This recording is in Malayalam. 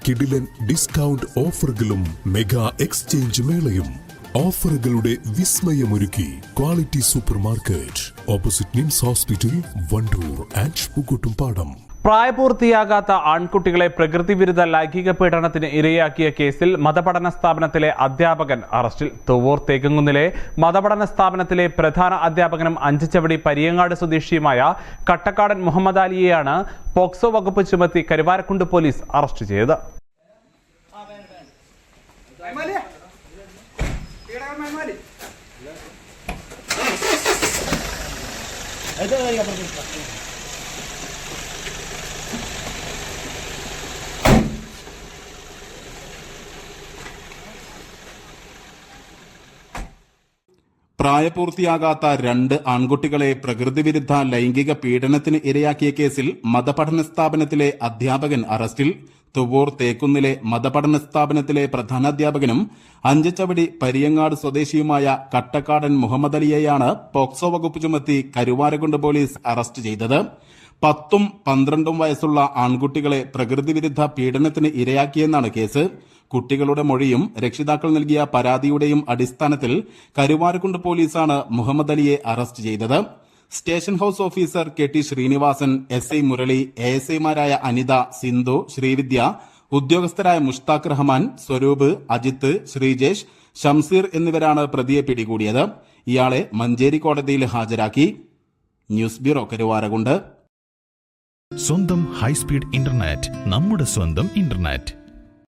കിടിലൻ ഡിസ്കൗണ്ട് ഓഫറുകളും മെഗാ എക്സ്ചേഞ്ച് മേളയും ഓഫറുകളുടെ വിസ്മയമൊരുക്കി quality super market opposite NIMS hospital Wandoor and Pookkottumpadam. പ്രായപൂർത്തിയാകാത്ത ആൺകുട്ടികളെ പ്രകൃതിവിരുദ്ധ ലൈംഗിക പീഡനത്തിന് ഇരയാക്കിയ കേസിൽ മതപഠന സ്ഥാപനത്തിലെ അധ്യാപകൻ അറസ്റ്റിൽ. തുവ്വൂർ തേക്കുന്നിലെ മതപഠന സ്ഥാപനത്തിലെ പ്രധാന അധ്യാപകനും അഞ്ചുചവടി പരിയങ്ങാട് സ്വദേശിയുമായ കട്ടക്കാടൻ മുഹമ്മദ് അലിയെയാണ് പോക്സോ വകുപ്പ് ചുമത്തി കരുവാരക്കുണ്ട് പോലീസ് അറസ്റ്റ് ചെയ്തത്. പ്രായപൂർത്തിയാകാത്ത 2 ആൺകുട്ടികളെ പ്രകൃതിവിരുദ്ധ ലൈംഗിക പീഡനത്തിന് ഇരയാക്കിയ കേസിൽ മതപഠന സ്ഥാപനത്തിലെ അധ്യാപകൻ അറസ്റ്റിൽ. തുവ്വൂർ തേക്കുന്നിലെ മതപഠന സ്ഥാപനത്തിലെ പ്രധാനാധ്യാപകനും അഞ്ചുചവടി പരിയങ്ങാട് സ്വദേശിയുമായ കട്ടക്കാടൻ മുഹമ്മദ് അലിയെയാണ് പോക്സോ വകുപ്പ് ചുമത്തി കരുവാരക്കുണ്ട് പോലീസ് അറസ്റ്റ് ചെയ്തത്. 10ഉം 12ഉം വയസ്സുള്ള ആൺകുട്ടികളെ പ്രകൃതിവിരുദ്ധ പീഡനത്തിന് ഇരയാക്കിയെന്നാണ് കേസ്. കുട്ടികളുടെ മൊഴിയും രക്ഷിതാക്കൾ നൽകിയ പരാതിയുടെയും അടിസ്ഥാനത്തിൽ കരുവാരക്കുണ്ട് പോലീസാണ് മുഹമ്മദ് അലിയെ അറസ്റ്റ് ചെയ്തത്. Station house officer KT Sreenivasan, SI Murali, ASIമാരായ അനിത, സിന്ധു, ശ്രീവിദ്യ, ഉദ്യോഗസ്ഥരായ മുഷ്താഖ് റഹ്മാൻ, സ്വരൂപ്, അജിത്ത്, ശ്രീജേഷ്, ഷംസീർ എന്നിവരാണ് പ്രതിയെ പിടികൂടിയത്. ഇയാളെ മഞ്ചേരി കോടതിയിൽ ഹാജരാക്കി. News bureau, Karuvarakundu. സ്വന്തം ഹൈസ്പീഡ് ഇന്റർനെറ്റ്, നമ്മുടെ സ്വന്തം ഇന്റർനെറ്റ്.